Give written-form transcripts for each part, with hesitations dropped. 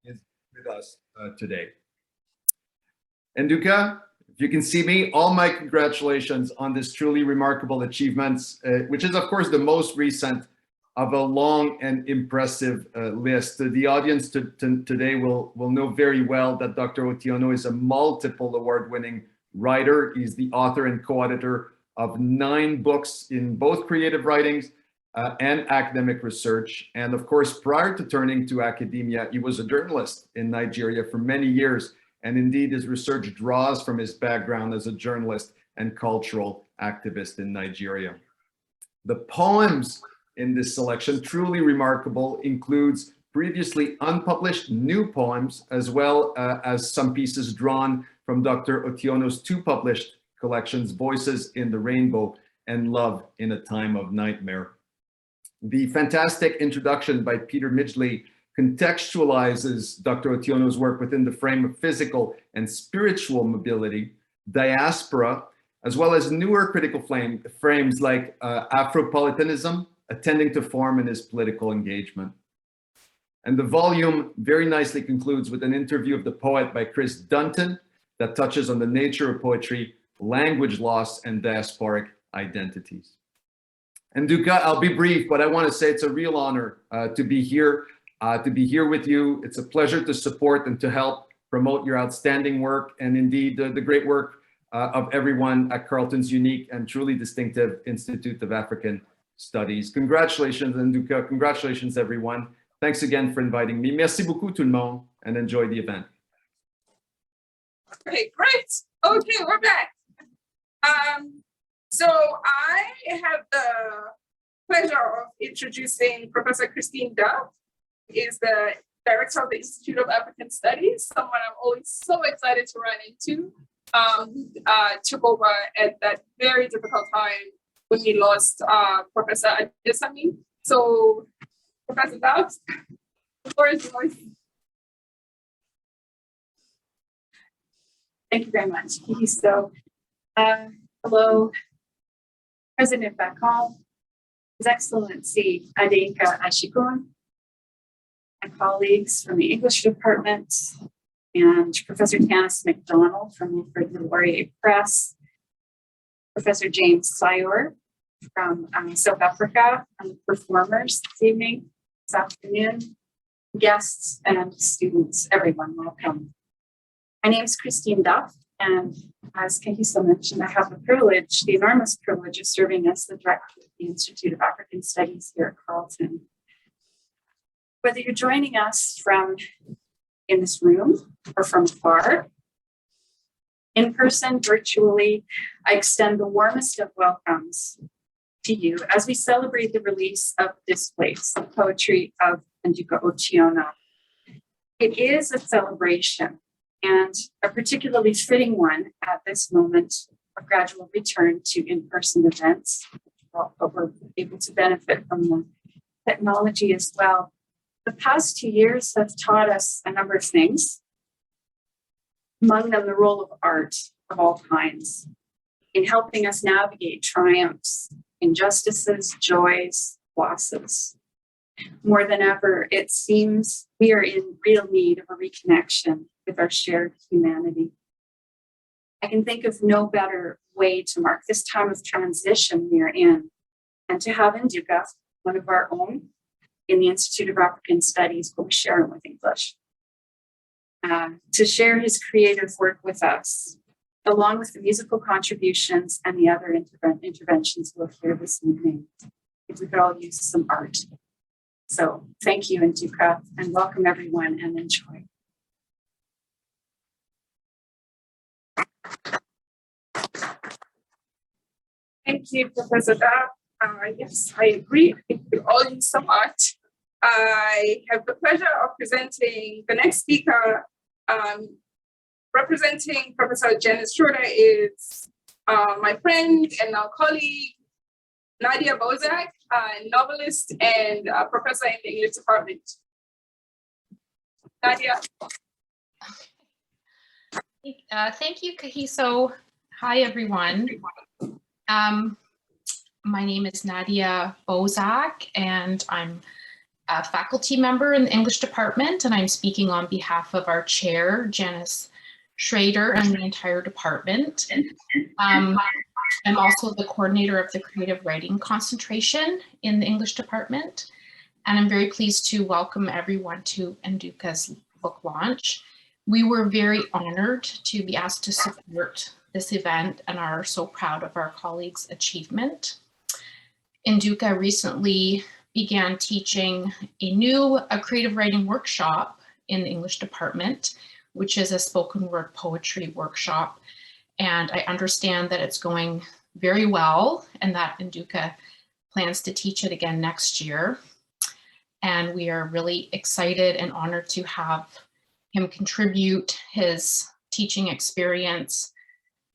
is with us today. Nduka, if you can see me, all my congratulations on this truly remarkable achievements, which is of course the most recent of a long and impressive list. The audience today will know very well that Dr. Otiono is a multiple award-winning writer. He's the author and co-editor of 9 books in both creative writings and academic research. And of course, prior to turning to academia, he was a journalist in Nigeria for many years. And indeed, his research draws from his background as a journalist and cultural activist in Nigeria. The poems in this selection, truly remarkable, includes previously unpublished new poems, as well as some pieces drawn from Dr. Otiono's 2 published collections, Voices in the Rainbow and Love in a Time of Nightmare. The fantastic introduction by Peter Midgley contextualizes Dr. Otiono's work within the frame of physical and spiritual mobility, diaspora, as well as newer critical frames like Afropolitanism, attending to form in his political engagement. And the volume very nicely concludes with an interview of the poet by Chris Dunton that touches on the nature of poetry, language loss, and diasporic identities. And Nduka, I'll be brief, but I want to say it's a real honor to be here with you. It's a pleasure to support and to help promote your outstanding work, and indeed the great work of everyone at Carleton's unique and truly distinctive Institute of African Studies. Congratulations, Nduka. Congratulations, everyone. Thanks again for inviting me. Merci beaucoup, tout le monde, and enjoy the event. Okay, great. Okay, we're back. So I have the pleasure of introducing Professor Christine Duff, who is the director of the Institute of African Studies, someone I'm always so excited to run into, took over at that very difficult time when we lost Professor Adesami. So Professor Duff, the floor is yours. Thank you very much. So, hello, President Bacall, His Excellency Adinka Ashikun, my colleagues from the English department, and Professor Tanis McDonald from the Laurier Press, Professor James Sayor from South Africa, and the performers this evening, this afternoon, guests and students, everyone, welcome. My name is Christine Duff, and as Kahiso mentioned, I have the enormous privilege of serving as the director of the Institute of African Studies here at Carleton. Whether you're joining us from in this room or from afar, in person, virtually, I extend the warmest of welcomes to you as we celebrate the release of DisPlace, the Poetry of Nduka Otiono. It is a celebration, and a particularly fitting one at this moment of gradual return to in-person events, but we're able to benefit from the technology as well. The past 2 years have taught us a number of things, among them the role of art of all kinds in helping us navigate triumphs, injustices, joys, losses. More than ever, it seems we are in real need of a reconnection with our shared humanity. I can think of no better way to mark this time of transition we are in, and to have Nduka, one of our own, in the Institute of African Studies, but we share him with English, to share his creative work with us, along with the musical contributions and the other interventions we'll hear this evening. If we could all use some art. So thank you, Nduka, and welcome everyone, and enjoy. Thank you, Professor Duff. Yes, I agree. I think we all use some art. I have the pleasure of presenting the next speaker. Representing Professor Janice Schroeder is my friend and now colleague, Nadia Bozak, novelist and professor in the English department. Nadia. Thank you, Kahiso. Hi, everyone. My name is Nadia Bozak, and I'm a faculty member in the English department, and I'm speaking on behalf of our chair, Janice Schrader, and the entire department. I'm also the coordinator of the creative writing concentration in the English department, and I'm very pleased to welcome everyone to Nduka's book launch. We were very honored to be asked to support this event and are so proud of our colleagues' achievement. Nduka recently began teaching a creative writing workshop in the English department, which is a spoken word poetry workshop. And I understand that it's going very well and that Nduka plans to teach it again next year. And we are really excited and honored to have him contribute his teaching experience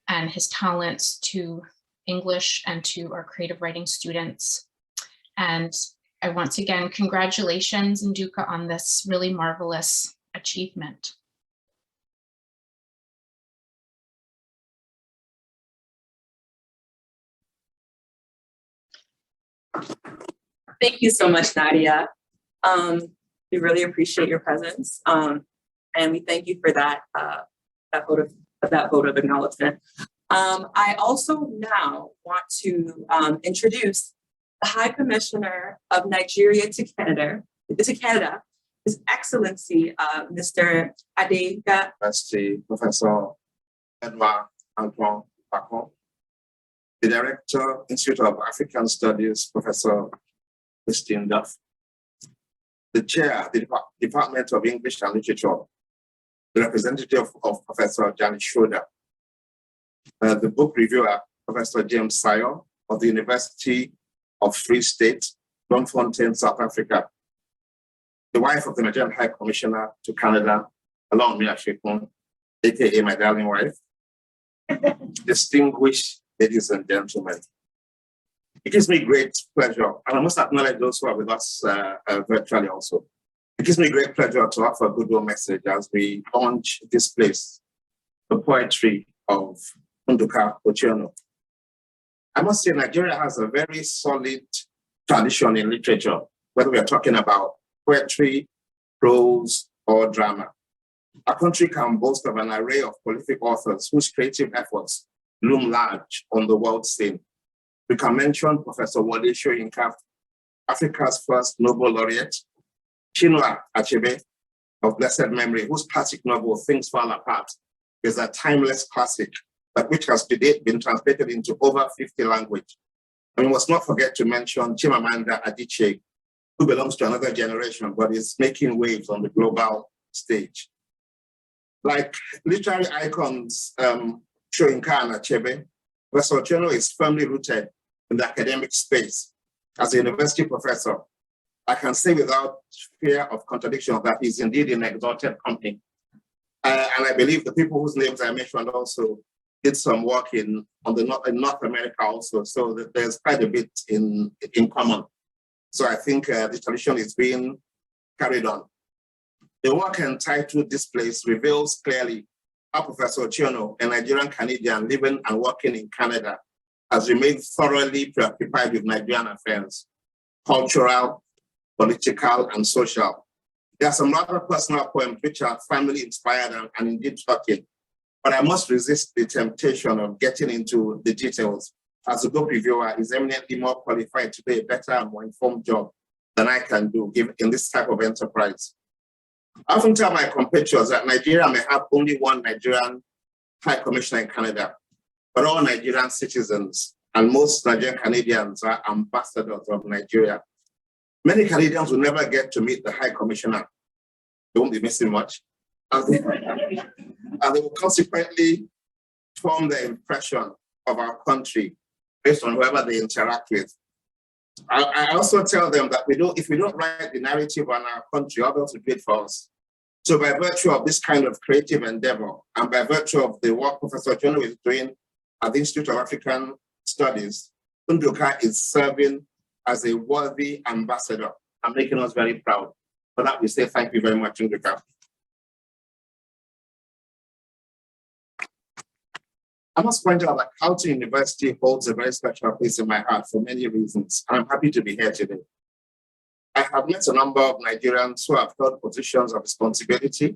and his talents to English and to our creative writing students. And I once again, congratulations, Nduka, on this really marvelous achievement. Thank you so much, Nadia. We really appreciate your presence, and we thank you for that vote of acknowledgement. I also now want to introduce the High Commissioner of Nigeria to Canada, His Excellency, Mr. Adeka. That's the Professor Nduka Otiono, the Director, Institute of African Studies, Professor Christine Duff, the Chair, the Department of English and Literature, the representative of Professor Janice Schroeder, the book reviewer, Professor James Sayo of the University of Free State, Bloemfontein, South Africa, the wife of the Nigerian High Commissioner to Canada, along with Ashikun, aka my darling wife, distinguished ladies and gentlemen. It gives me great pleasure, and I must acknowledge those who are with us virtually also. It gives me great pleasure to offer a goodwill message as we launch DisPlace, the poetry of Nduka Otiono. I must say Nigeria has a very solid tradition in literature, whether we are talking about poetry, prose, or drama. Our country can boast of an array of prolific authors whose creative efforts loom large on the world scene. We can mention Professor Wole Soyinka, Africa's first Nobel laureate, Chinua Achebe of blessed memory, whose classic novel Things Fall Apart is a timeless classic, but which has to date been translated into over 50 languages. And we must not forget to mention Chimamanda Adichie, who belongs to another generation, but is making waves on the global stage. Like literary icons Soyinka and Achebe, Professor Otiono is firmly rooted in the academic space. As a university professor, I can say without fear of contradiction that he's indeed in exalted company. And I believe the people whose names I mentioned also did some work in North America also, so that there's quite a bit in common. So I think the tradition is being carried on. The work entitled DisPlace reveals clearly how Professor Otiono, a Nigerian Canadian living and working in Canada, has remained thoroughly preoccupied with Nigerian affairs, cultural, political, and social. There are some rather personal poems which are family inspired and indeed shocking, but I must resist the temptation of getting into the details, as the book reviewer is eminently more qualified to do a better and more informed job than I can do in this type of enterprise. I often tell my compatriots that Nigeria may have only one Nigerian High Commissioner in Canada, but all Nigerian citizens and most Nigerian Canadians are ambassadors of Nigeria. Many Canadians will never get to meet the High Commissioner. They won't be missing much. And they will consequently form their impression of our country based on whoever they interact with. I also tell them that if we don't write the narrative on our country, others will do it for us. So by virtue of this kind of creative endeavor, and by virtue of the work Professor Otiono is doing at the Institute of African Studies, Nduka is serving as a worthy ambassador and making us very proud. For that, we say thank you very much, Nduka. I must point out that Carleton University holds a very special place in my heart for many reasons, and I'm happy to be here today. I have met a number of Nigerians who have held positions of responsibility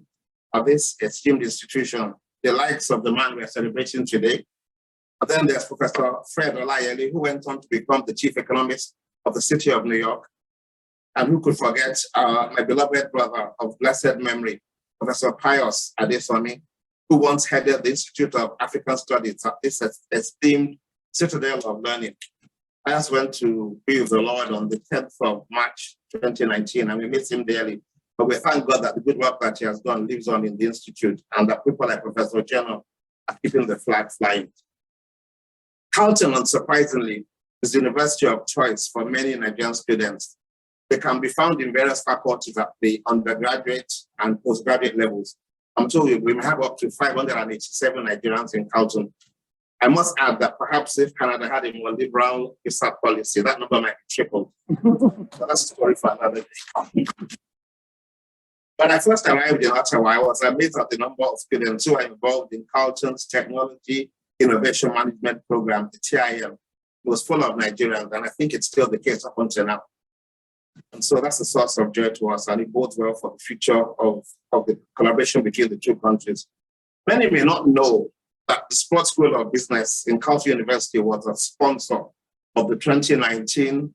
at this esteemed institution, the likes of the man we are celebrating today. And then there's Professor Fred Olayeli, who went on to become the chief economist of the city of New York. And who could forget my beloved brother of blessed memory, Professor Pius Adesoni, who once headed the Institute of African Studies at this esteemed citadel of learning. Pius went to be with the Lord on the 10th of March, 2019, and we miss him dearly. But we thank God that the good work that he has done lives on in the Institute, and that people like Professor Otiono are keeping the flag flying. Carleton, unsurprisingly, is the university of choice for many Nigerian students. They can be found in various faculties at the undergraduate and postgraduate levels. I'm told we may have up to 587 Nigerians in Carleton. I must add that perhaps if Canada had a more liberal visa policy, that number might be tripled. So that's a story for another day. When I first arrived in Ottawa, I was amazed at the number of students who are involved in Carleton's Technology Innovation Management Program, the TIM. It was full of Nigerians, and I think it's still the case up until now. And so that's a source of joy to us, and it bodes well for the future of the collaboration between the two countries. Many may not know that the Sports School of Business in Carleton University was a sponsor of the 2019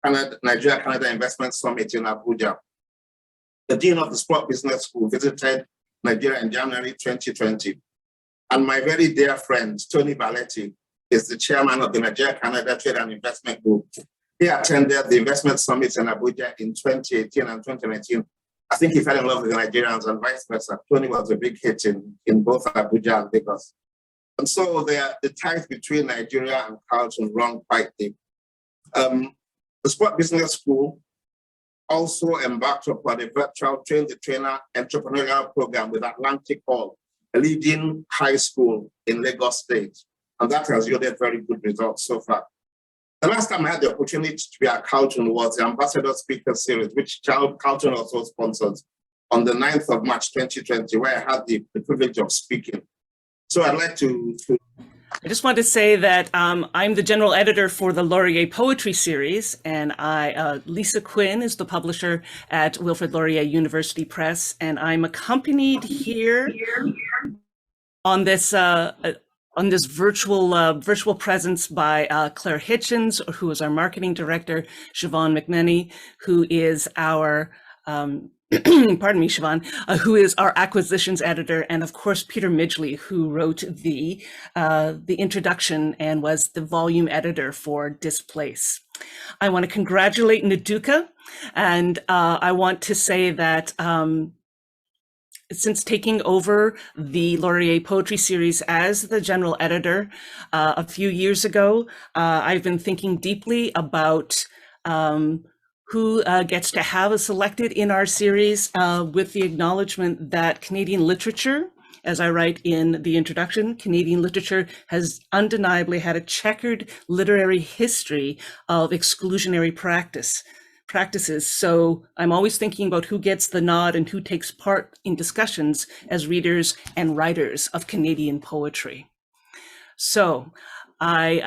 Nigeria-Canada Investment Summit in Abuja. The Dean of the Sport Business School visited Nigeria in January 2020. And my very dear friend, Tony Balletti, is the chairman of the Nigeria-Canada Trade and Investment Group. He attended the investment summits in Abuja in 2018 and 2019. I think he fell in love with the Nigerians and vice versa. Tony was a big hit in both Abuja and Lagos. And so the ties between Nigeria and Carleton run quite deep. The Sport Business School also embarked upon a virtual train-the-trainer entrepreneurial program with Atlantic Hall, a leading high school in Lagos State. And that has yielded very good results so far. The last time I had the opportunity to be at Carleton was the Ambassador Speaker Series, which Carleton also sponsors, on the 9th of March 2020, where I had the privilege of speaking. So I'd like to I just want to say that I'm the general editor for the Laurier Poetry Series, and Lisa Quinn is the publisher at Wilfrid Laurier University Press, and I'm accompanied here on this virtual presence by Claire Hitchens, who is our marketing director, Siobhan McMenny, who is our pardon me, Siobhan, who is our acquisitions editor, and of course Peter Midgley, who wrote the introduction and was the volume editor for DisPlace. I want to congratulate Nduka, and I want to say that since taking over the Laurier Poetry Series as the general editor a few years ago, I've been thinking deeply about who gets to have a selected in our series, with the acknowledgement that Canadian literature, as I write in the introduction, Canadian literature has undeniably had a checkered literary history of exclusionary practices. So I'm always thinking about who gets the nod and who takes part in discussions as readers and writers of Canadian poetry. So I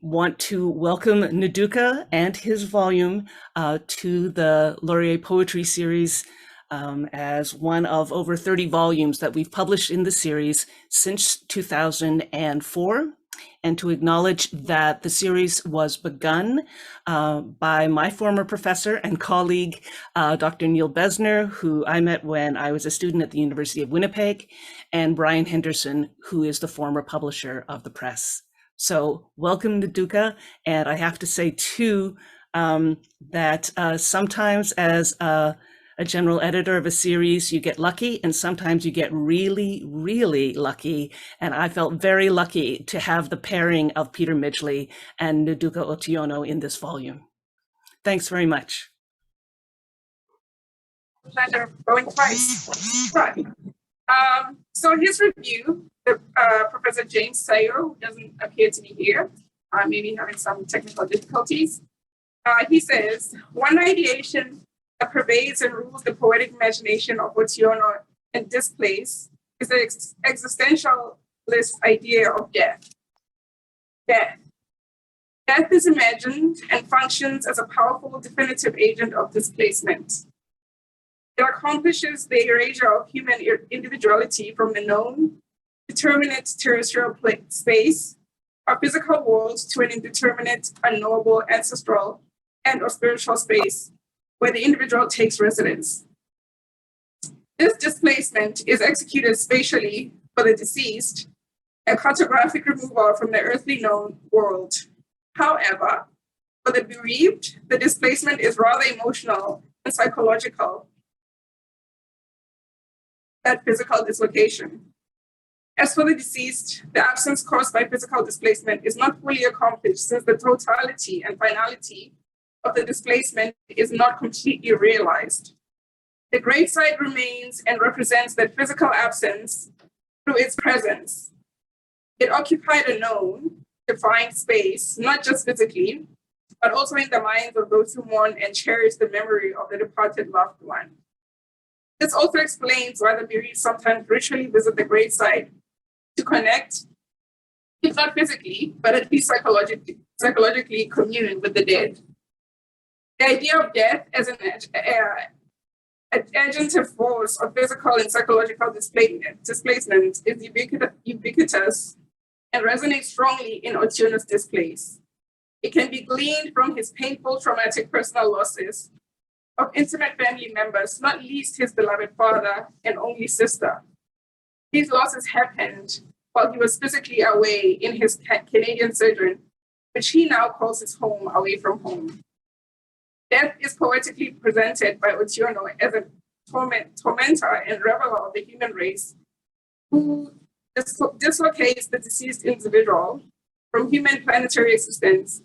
want to welcome Nduka and his volume to the Laurier Poetry Series as one of over 30 volumes that we've published in the series since 2004, and to acknowledge that the series was begun by my former professor and colleague, Dr. Neil Besner, who I met when I was a student at the University of Winnipeg, and Brian Henderson, who is the former publisher of the press. So welcome to Nduka, and I have to say too that sometimes as a general editor of a series, you get lucky, and sometimes you get really, really lucky. And I felt very lucky to have the pairing of Peter Midgley and Nduka Otiono in this volume. Thanks very much. Pleasure going twice. Right. So his review, Professor James Sayer, who doesn't appear to be here, maybe having some technical difficulties. He says, one ideation that pervades and rules the poetic imagination of Otiono and DisPlace is the existentialist idea of death. Death. Death is imagined and functions as a powerful definitive agent of displacement. It accomplishes the erasure of human individuality from the known, determinate terrestrial space, our physical world, to an indeterminate, unknowable, ancestral, and/or spiritual space where the individual takes residence. This displacement is executed spatially for the deceased, a cartographic removal from the earthly known world. However, for the bereaved, the displacement is rather emotional and psychological, that physical dislocation. As for the deceased, the absence caused by physical displacement is not fully accomplished, since the totality and finality of the displacement is not completely realized. The gravesite remains and represents that physical absence through its presence. It occupied a known, defined space, not just physically, but also in the minds of those who mourn and cherish the memory of the departed loved one. This also explains why the bereaved sometimes ritually visit the gravesite to connect, if not physically, but at least psychologically commune with the dead. The idea of death as an agentive force of physical and psychological displacement is ubiquitous and resonates strongly in Otiono's DisPlace. It can be gleaned from his painful, traumatic personal losses of intimate family members, not least his beloved father and only sister. These losses happened while he was physically away in his Canadian sojourn, which he now calls his home away from home. Death is poetically presented by Otiono as a tormentor and reveler of the human race who dislocates the deceased individual from human planetary existence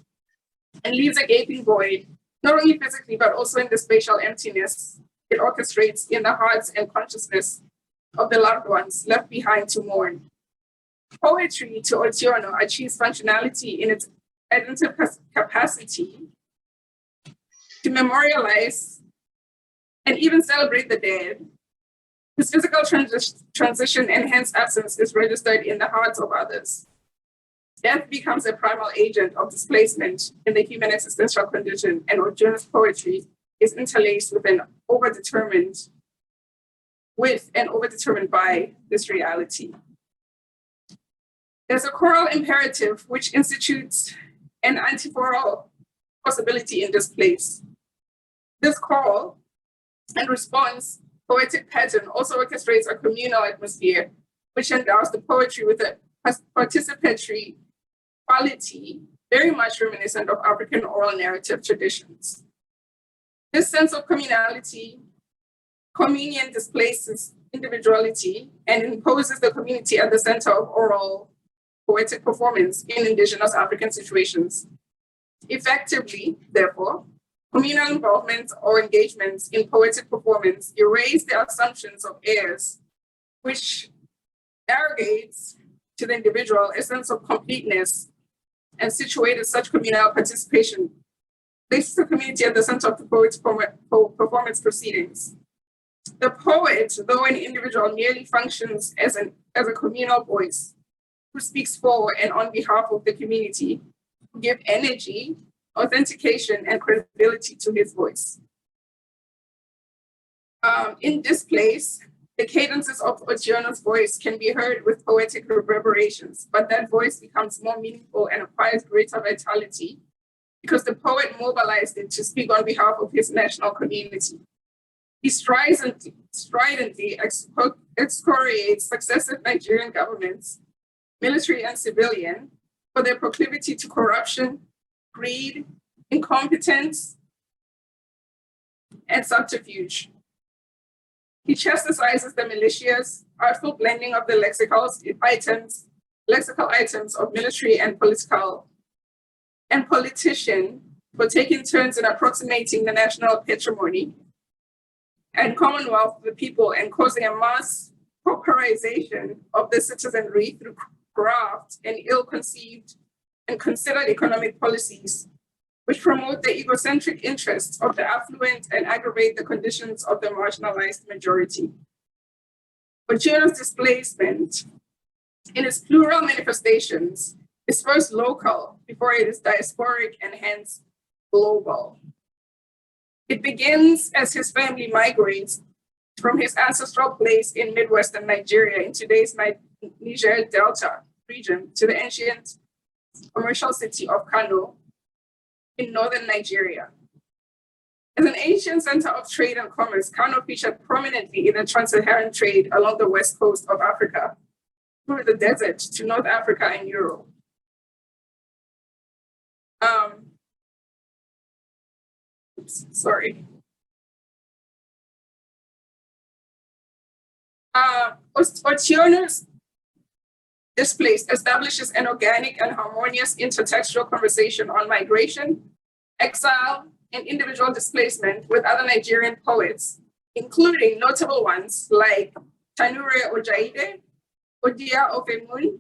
and leaves a gaping void, not only physically, but also in the spatial emptiness it orchestrates in the hearts and consciousness of the loved ones left behind to mourn. Poetry to Otiono achieves functionality in its agentive capacity to memorialize and even celebrate the dead, whose physical transition and hence absence is registered in the hearts of others. Death becomes a primal agent of displacement in the human existential condition, and Otiono's poetry is interlaced with and overdetermined by this reality. There's a choral imperative which institutes an antiphoral possibility in DisPlace. This call and response poetic pattern also orchestrates a communal atmosphere, which endows the poetry with a participatory quality very much reminiscent of African oral narrative traditions. This sense of communality, communion displaces individuality and imposes the community at the center of oral poetic performance in indigenous African situations. Effectively, therefore, communal involvement or engagements in poetic performance erase the assumptions of heirs, which arrogates to the individual a sense of completeness and situated such communal participation, places the community at the center of the poet's performance proceedings. The poet, though an individual, merely functions as a communal voice who speaks for and on behalf of the community, who give energy, authentication, and credibility to his voice. In DisPlace, the cadences of Otiono's voice can be heard with poetic reverberations, but that voice becomes more meaningful and acquires greater vitality because the poet mobilized it to speak on behalf of his national community. He stridently excoriates successive Nigerian governments, military and civilian, for their proclivity to corruption, greed, incompetence, and subterfuge. He chastises the militias, artful blending of the lexical items of military and politician for taking turns in approximating the national patrimony and commonwealth of the people and causing a mass pauperization of the citizenry through graft and ill-conceived and considered economic policies, which promote the egocentric interests of the affluent and aggravate the conditions of the marginalized majority. Otiono's displacement, in its plural manifestations, is first local before it is diasporic and hence global. It begins as his family migrates from his ancestral place in Midwestern Nigeria in today's Niger Delta region to the ancient commercial city of Kano in northern Nigeria. As an ancient center of trade and commerce, Kano featured prominently in the trans-Saharan trade along the west coast of Africa, through the desert to North Africa and Europe. Otiono's DisPlace establishes an organic and harmonious intertextual conversation on migration, exile, and individual displacement with other Nigerian poets, including notable ones like Tanure Ojaide, Odia Ofemun,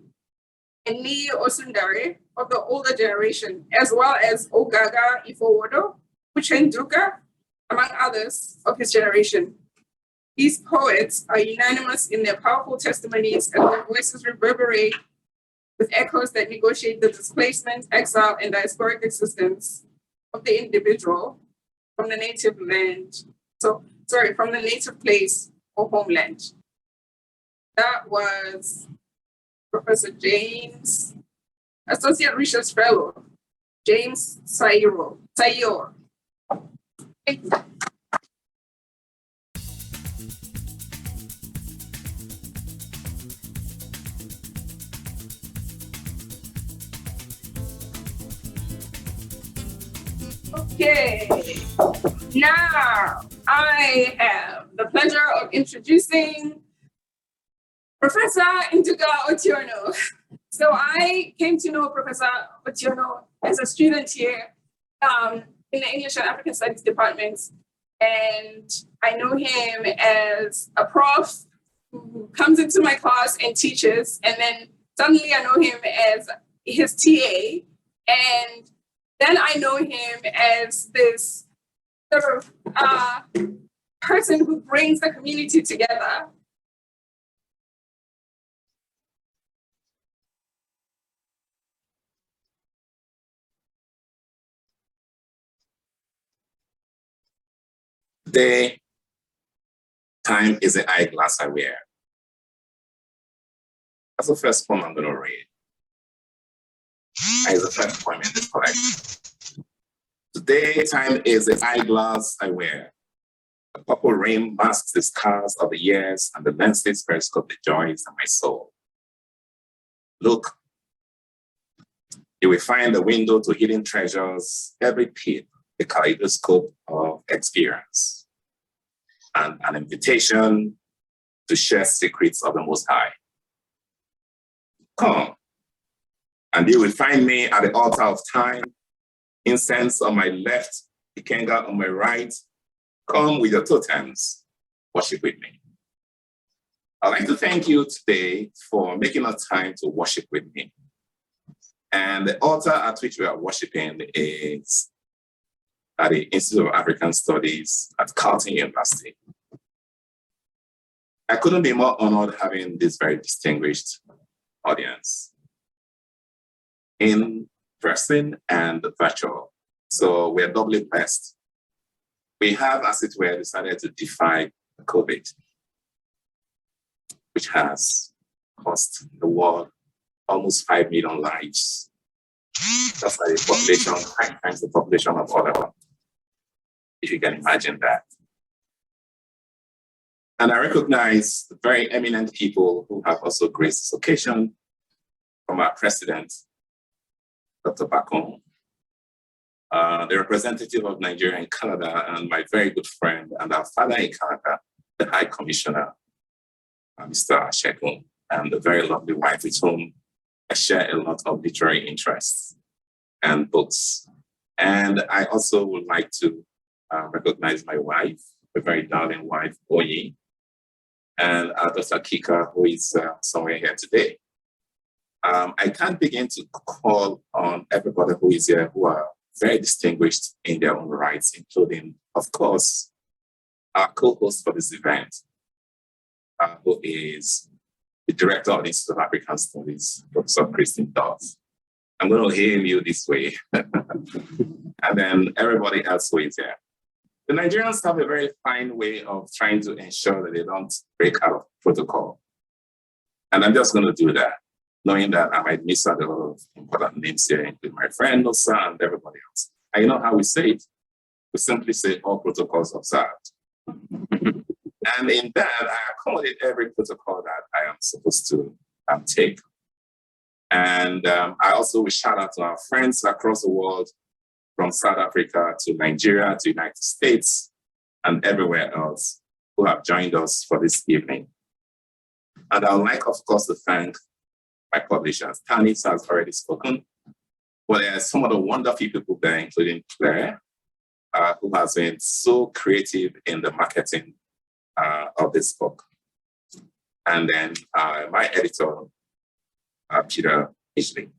and Niyi Osundare of the older generation, as well as Ogaga Ifowodo, Nduka, among others of his generation. These poets are unanimous in their powerful testimonies, and their voices reverberate with echoes that negotiate the displacement, exile, and diasporic existence of the individual from the native land. From the native place or homeland. That was Professor James, Associate Research Fellow, James Sayor. Thank you. Okay, now I have the pleasure of introducing Professor Nduka Otiono. So I came to know Professor Otiono as a student here in the English and African Studies department, and I know him as a prof who comes into my class and teaches, and then suddenly I know him as his TA, and then I know him as this sort of person who brings the community together. Today, time is the eyeglass I wear. That's the first poem I'm going to read. It's the first poem in this collection. Today, time is the eyeglass I wear. The purple rim masks the scars of the years, and the lenses periscope the joys of my soul. Look, you will find the window to hidden treasures, every peep, the kaleidoscope of experience, and an invitation to share secrets of the Most High. Come, and you will find me at the altar of time, incense on my left, ikenga on my right. Come with your totems, worship with me. I'd like to thank you today for making a time to worship with me. And the altar at which we are worshiping is at the Institute of African Studies at Carleton University. I couldn't be more honored having this very distinguished audience in person and virtual. So we're doubly blessed. We have, as it were, decided to defy COVID, which has cost the world almost 5 million lives. That's like the population, 5 times the population of Ottawa, if you can imagine that. And I recognize the very eminent people who have also graced this occasion, from our president, Dr. Bakon, the representative of Nigeria in Canada, and my very good friend and our father in Canada, the High Commissioner, Mr. Ashekun, and the very lovely wife with whom I share a lot of literary interests and books. And I also would like to recognize my wife, a very darling wife, Oyi, and Dr. Kika, who is somewhere here today. I can't begin to call on everybody who is here who are very distinguished in their own rights, including, of course, our co-host for this event, who is the director of the Institute of African Studies, Professor Christine Dawes. I'm going to hail you this way. And then everybody else waits here. The Nigerians have a very fine way of trying to ensure that they don't break out of protocol. And I'm just going to do that, knowing that I might miss out a lot of important names here, including my friend, Nosa, and everybody else. And you know how we say it? We simply say all protocols observed. And in that, I accommodate every protocol that I am supposed to take. And I also will shout out to our friends across the world, from South Africa to Nigeria to United States and everywhere else, who have joined us for this evening. And I would like, of course, to thank my publishers. Tanis has already spoken, but there are some of the wonderful people there, including Claire, who has been so creative in the marketing of this book. And then my editor, Peter Ishley.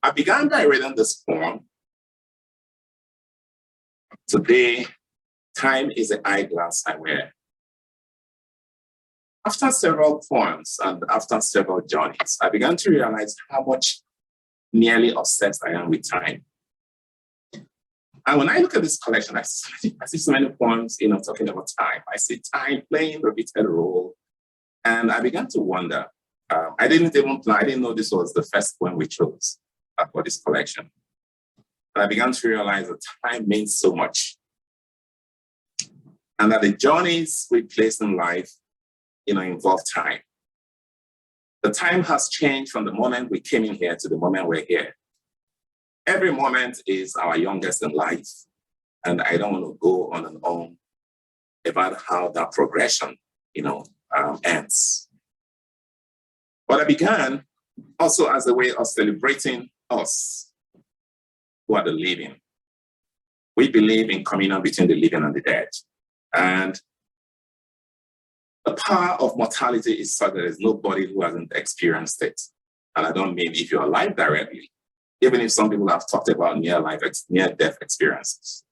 I began by reading this poem. Today, time is the eyeglass I wear. After several poems and after several journeys, I began to realize how much nearly obsessed I am with time. And when I look at this collection, I see so many poems, talking about time. I see time playing a repeated role. And I began to wonder, I didn't know this was the first poem we chose for this collection. And I began to realize that time means so much. And that the journeys we place in life, involve time. The time has changed from the moment we came in here to the moment we're here. Every moment is our youngest in life. And I don't want to go on and on about how that progression, ends. But I began also as a way of celebrating us, who are the living. We believe in communion between the living and the dead. And the power of mortality is such that there's nobody who hasn't experienced it. And I don't mean if you're alive directly, even if some people have talked about near-death experiences.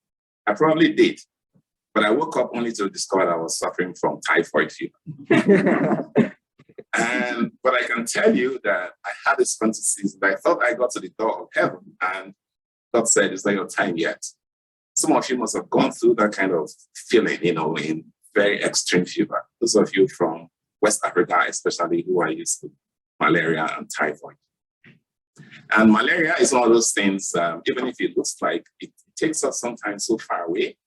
I probably did, but I woke up only to discover that I was suffering from typhoid fever. But I can tell you that I had these fantasies that I thought I got to the door of heaven, and God said, it's not your time yet. Some of you must have gone through that kind of feeling, in very extreme fever. Those of you from West Africa, especially, who are used to malaria and typhoid. And malaria is one of those things, even if it looks like it takes us sometimes so far away,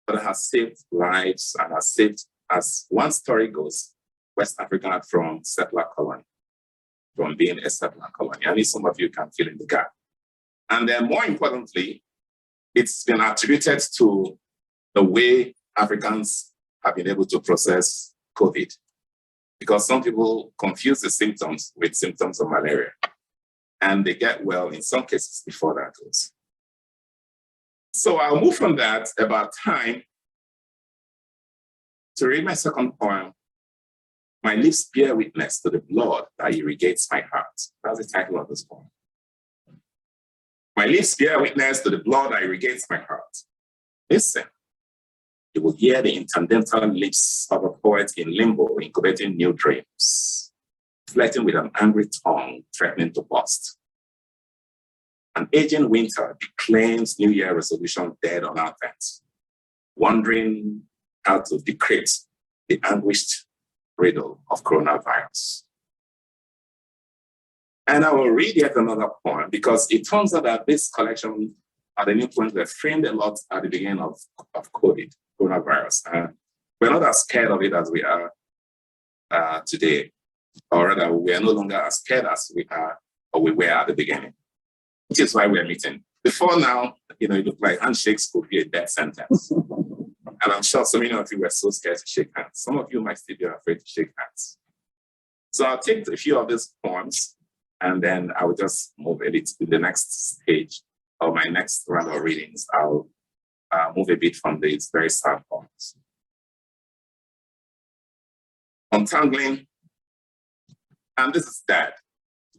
but it has saved lives and has saved, as one story goes, West Africa from settler colony, from being a settler colony. I need some of you can fill in the gap. And then more importantly, it's been attributed to the way Africans have been able to process COVID, because some people confuse the symptoms with symptoms of malaria, and they get well in some cases before that goes. So I'll move from that about time to read my second poem, My Lips Bear Witness to the Blood That Irrigates My Heart. That's the title of this poem. My lips bear witness to the blood that irrigates my heart. Listen, you will hear the incandental lips of a poet in limbo, incubating new dreams, flirting with an angry tongue, threatening to burst. An aging winter declaims New Year resolution dead on our fence, wondering how to decrypt the anguished riddle of coronavirus. And I will read yet another poem, because it turns out that this collection are the new poems were framed a lot at the beginning of COVID, coronavirus. We're not as scared of it as we are today, or rather, we are no longer as scared as we are or we were at the beginning, which is why we're meeting. Before now, it looked like handshakes could be a death sentence. And I'm sure so many of you were so scared to shake hands. Some of you might still be afraid to shake hands. So I'll take a few of these poems, and then I will just move a bit to the next stage of my next round of readings. I'll move a bit from these very sad poems. Untangling, and this is Dad.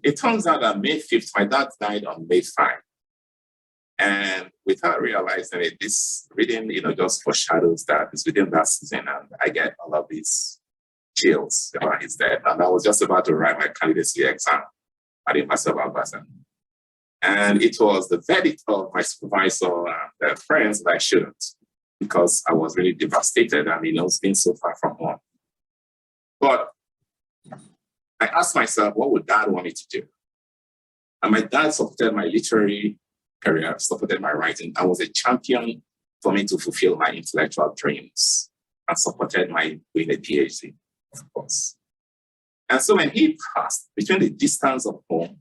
It turns out that May 5th, my dad died on May 5th. And without realizing it, this reading, just foreshadows that it's within that season, and I get all of these chills about his death. And I was just about to write my candidacy exam. at the University of Alberta. And it was the verdict of my supervisor and their friends that I shouldn't, because I was really devastated and, it's been so far from home. But I asked myself, what would Dad want me to do? And my dad supported my literary career, supported my writing, and was a champion for me to fulfill my intellectual dreams, and supported my doing a PhD, of course. And so when he passed, between the distance of home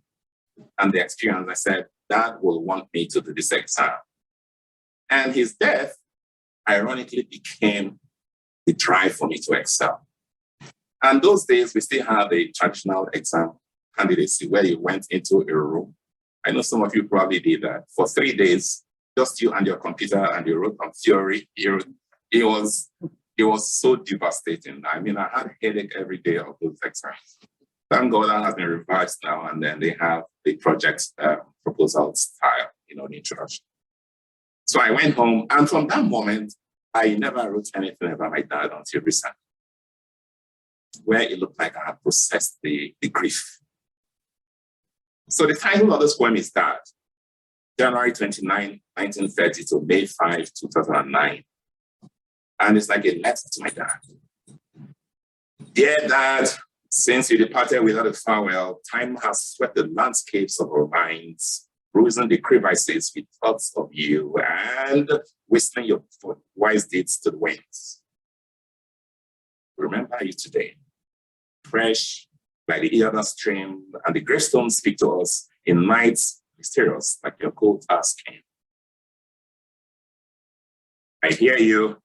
and the experience, I said, Dad will want me to do this exam. And his death, ironically, became the drive for me to excel. And those days, we still had a traditional exam candidacy where you went into a room. I know some of you probably did that. For 3 days, just you and your computer, and you wrote on theory. It was so devastating. I mean, I had a headache every day of those exams. Thank God that has been revised now, and then they have the project proposal style, the introduction. So I went home, and from that moment, I never wrote anything about my dad until recently, where it looked like I had processed the grief. So the title of this poem is that, January 29, 1930 to May 5, 2009. And it's like a letter to my dad. Dear Dad, since you departed without a farewell, time has swept the landscapes of our minds, bruising the crevices with thoughts of you and whistling your wise deeds to the winds. Remember you today, fresh like the Easter stream, and the gravestones speak to us in nights mysterious like your cold asking. I hear you,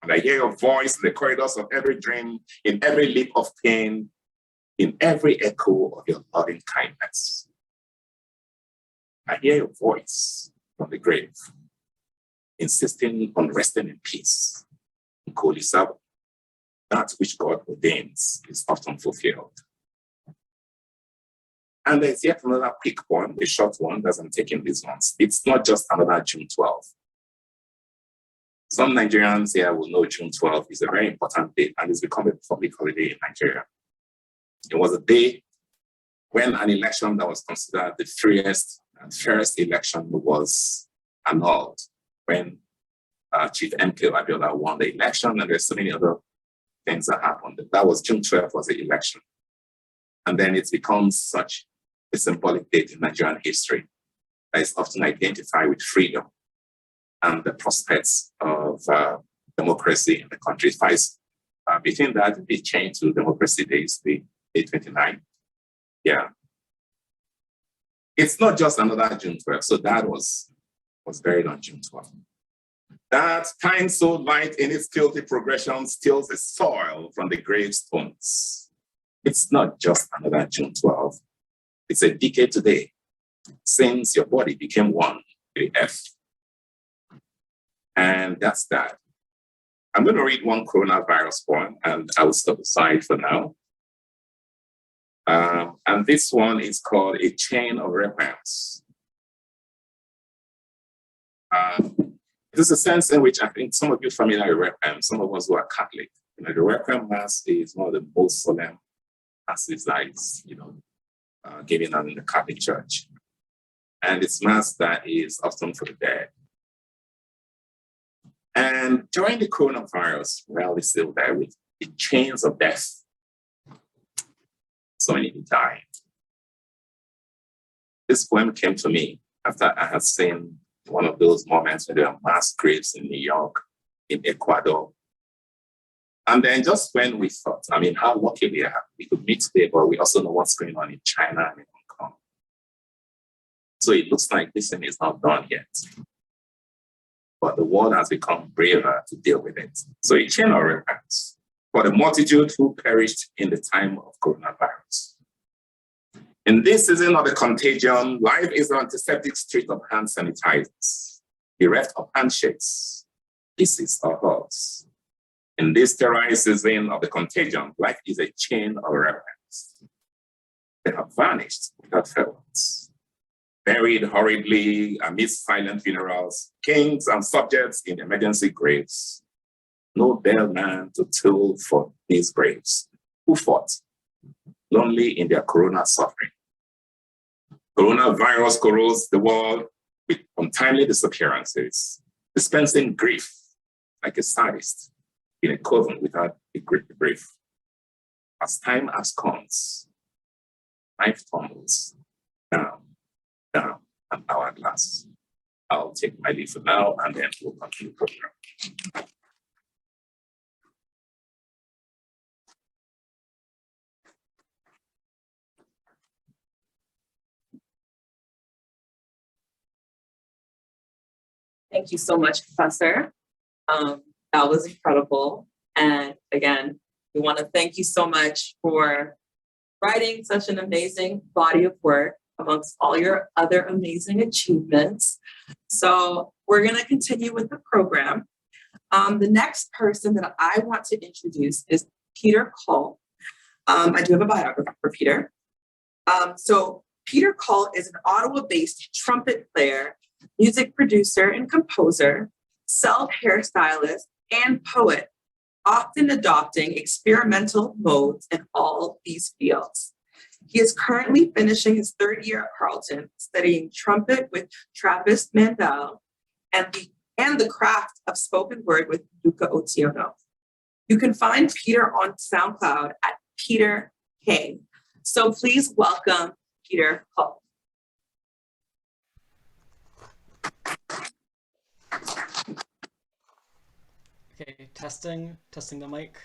and I hear your voice in the corridors of every dream, in every leap of pain, in every echo of your loving kindness. I hear your voice from the grave, insisting on resting in peace. Nkolisabo, that which God ordains is often fulfilled. And there's yet another quick one, a short one, as I'm taking these ones. It's not just another June 12th. Some Nigerians here will know June 12th is a very important date, and it's become a public holiday in Nigeria. It was a day when an election that was considered the freest and fairest election was annulled, when Chief MK Abiola won the election, and there's so many other things that happened. That was June 12th was the election. And then it's become such a symbolic date in Nigerian history that is often identified with freedom and the prospects of democracy in the country. Between that, it changed to Democracy Days, the day 29. Yeah. It's not just another June 12th. So Dad was buried on June 12th. That time so light in its guilty progression steals the soil from the gravestones. It's not just another June 12th. It's a decade today since your body became one with the earth. And that's that. I'm going to read one coronavirus poem, and I will step aside for now. And this one is called A Chain of Requiems. There's a sense in which I think some of you are familiar with Requiem, some of us who are Catholic. The Requiem Mass is one of the most solemn masses that is, given out in the Catholic Church. And it's Mass that is often for the dead. And during the coronavirus, well, it's still there with the chains of death. So many people died. This poem came to me after I had seen one of those moments when there are mass graves in New York, in Ecuador. And then just when we thought, how lucky we are, we could meet today, but we also know what's going on in China and in Hong Kong. So it looks like this thing is not done yet. But the world has become braver to deal with it. So a chain of repentance for the multitude who perished in the time of coronavirus. In this season of the contagion, life is an antiseptic street of hand sanitizers, bereft of handshakes, kisses, or hugs. In this sterile season of the contagion, life is a chain of remnants. They have vanished without farewells, buried horribly amidst silent funerals, kings and subjects in emergency graves. No bellman to toll for these graves, who fought, lonely in their corona suffering, Coronavirus corrodes the world with untimely disappearances, dispensing grief like a sadist in a coven without a great brief. As time has comes, life tumbles down, down, an hourglass. I'll take my leave for now, and then we'll continue the program. Thank you so much, Professor. That was incredible. And again, we want to thank you so much for writing such an amazing body of work amongst all your other amazing achievements. So we're going to continue with the program. The next person that I want to introduce is Peter Call. I do have a biography for Peter. So Peter Call is an Ottawa-based trumpet player, music producer and composer, self-hairstylist, and poet, often adopting experimental modes in all these fields. He is currently finishing his third year at Carleton, studying trumpet with Travis Mandel and the craft of spoken word with Nduka Otiono. You can find Peter on SoundCloud at Peter K. So please welcome Peter Call. Okay, testing the mic.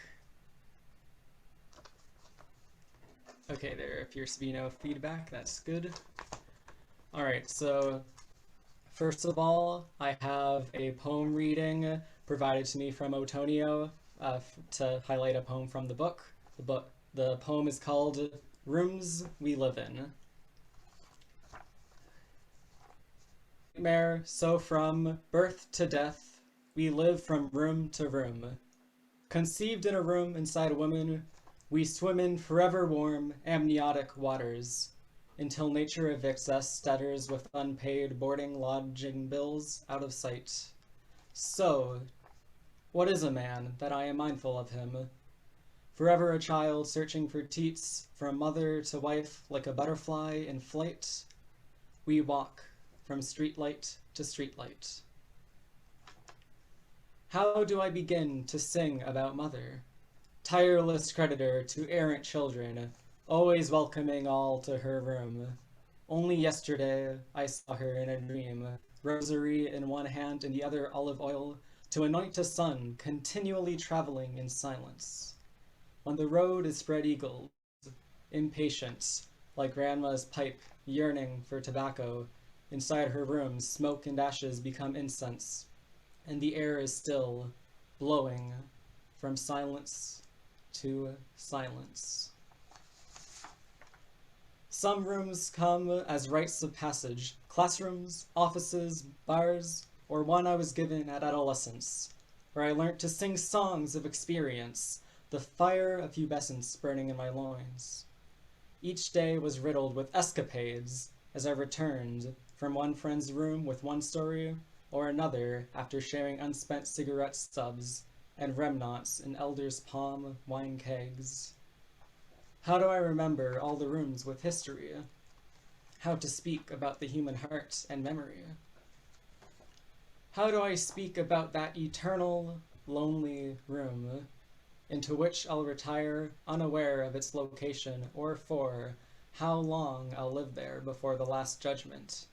Okay, there appears to be no feedback, that's good. All right, so first of all, I have a poem reading provided to me from Otonio to highlight a poem from the book. The poem is called Rooms We Live In. Nightmare, so from birth to death, we live from room to room. Conceived in a room inside a woman, we swim in forever warm, amniotic waters, until nature evicts us debtors with unpaid boarding lodging bills out of sight. So, what is a man that I am mindful of him? Forever a child searching for teats, from mother to wife like a butterfly in flight. We walk from streetlight to streetlight. How do I begin to sing about mother? Tireless creditor to errant children, always welcoming all to her room. Only yesterday I saw her in a dream, rosary in one hand and the other olive oil, to anoint a son, continually traveling in silence. On the road is spread eagles, impatient, like grandma's pipe, yearning for tobacco. Inside her room, smoke and ashes become incense, and the air is still, blowing from silence to silence. Some rooms come as rites of passage, classrooms, offices, bars, or one I was given at adolescence, where I learnt to sing songs of experience, the fire of pubescence burning in my loins. Each day was riddled with escapades as I returned from one friend's room with one story or another after sharing unspent cigarette stubs and remnants in elders' palm wine kegs. How do I remember all the rooms with history? How to speak about the human heart and memory? How do I speak about that eternal, lonely room into which I'll retire unaware of its location or for how long I'll live there before the last judgment?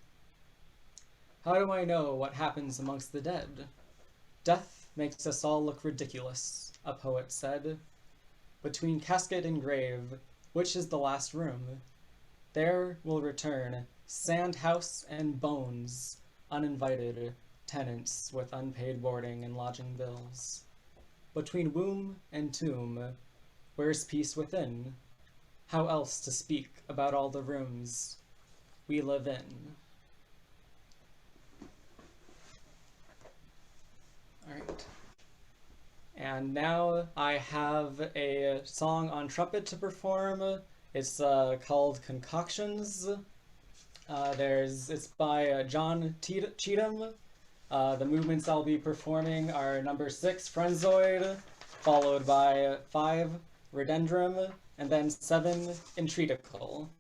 How do I know what happens amongst the dead? Death makes us all look ridiculous, a poet said. Between casket and grave, which is the last room? There will return sand house and bones, uninvited tenants with unpaid boarding and lodging bills. Between womb and tomb, where's peace within? How else to speak about all the rooms we live in? All right. And now I have a song on trumpet to perform. It's called Concoctions. It's by John Cheatham. The movements I'll be performing are number 6, Frenzoid, followed by 5, Redendrum, and then 7, Intritical.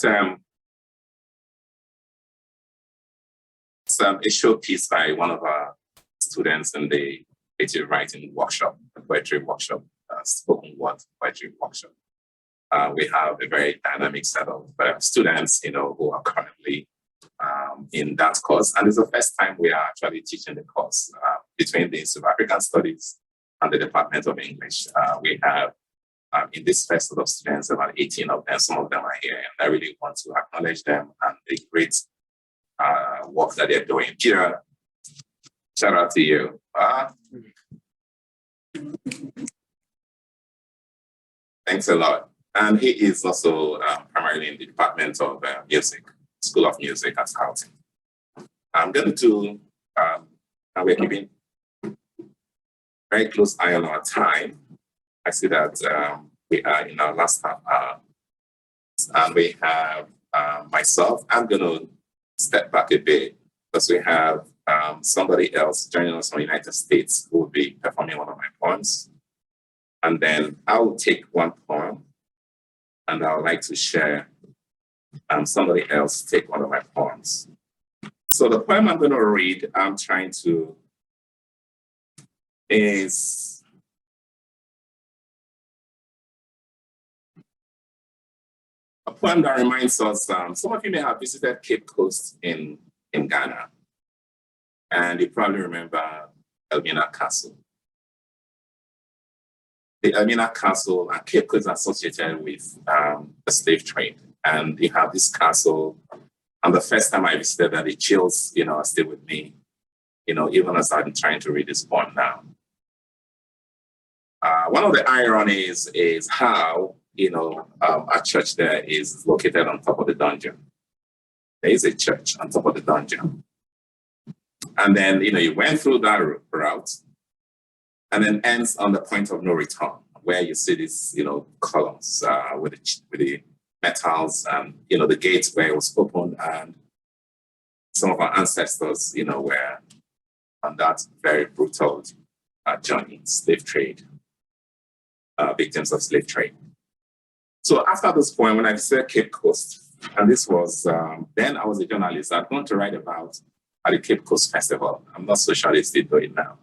a showpiece by one of our students in the creative writing workshop, the poetry workshop, spoken word poetry workshop. We have a very dynamic set of students, who are currently in that course. And it's the first time we are actually teaching the course between the Institute of African Studies and the Department of English. We have, in this first set of students, about 18 of them. Some of them are here, and I really want to acknowledge them and the great work that they're doing. Peter, shout out to you. Thanks a lot. And he is also primarily in the Department of Music, School of Music at Carleton. I'm going to, and we're keeping very close eye on our time. I see that we are in our last hour, and we have myself. I'm going to step back a bit because we have somebody else joining us from the United States who will be performing one of my poems. And then I will take one poem and I would like to share somebody else take one of my poems. So the poem I'm going to read, is a poem that reminds us, some of you may have visited Cape Coast in Ghana, and you probably remember Elmina Castle. The Elmina Castle and Cape Coast associated with the slave trade. And you have this castle, and the first time I visited that, the chills, are still with me, even as I'm trying to read this poem now. One of the ironies is how, our church there is located on top of the dungeon. There is a church on top of the dungeon. And then, you went through that route, and then ends on the point of no return, where you see these, columns with the metals and, the gates where it was opened, and some of our ancestors, were on that very brutal journey, slave trade, victims of slave trade. So after this poem, when I visited Cape Coast, and this was, then I was a journalist, I'd gone to write about at the Cape Coast Festival. I'm not so sure they still do it now.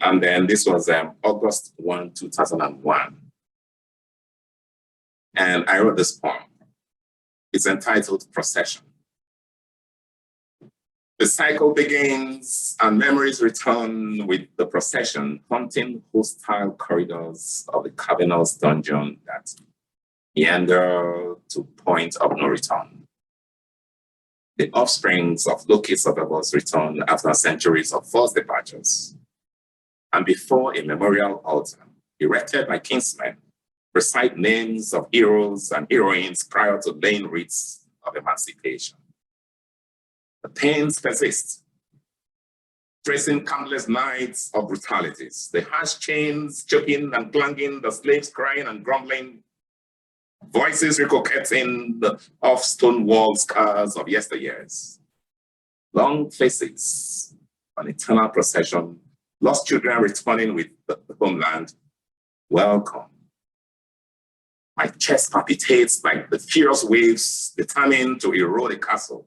And then this was August 1, 2001. And I wrote this poem. It's entitled Procession. The cycle begins and memories return with the procession, haunting hostile corridors of the cavernous dungeon that meander to point of no return. The offsprings of local survivors return after centuries of forced departures. And before a memorial altar, erected by kinsmen, recite names of heroes and heroines prior to laying wreaths of emancipation. The pains persist, tracing countless nights of brutalities, the harsh chains choking and clanging, the slaves crying and grumbling, voices ricocheting off stone wall scars of yesteryears. Long faces, an eternal procession, lost children returning with the homeland. Welcome. My chest palpitates like the furious waves determined to erode a castle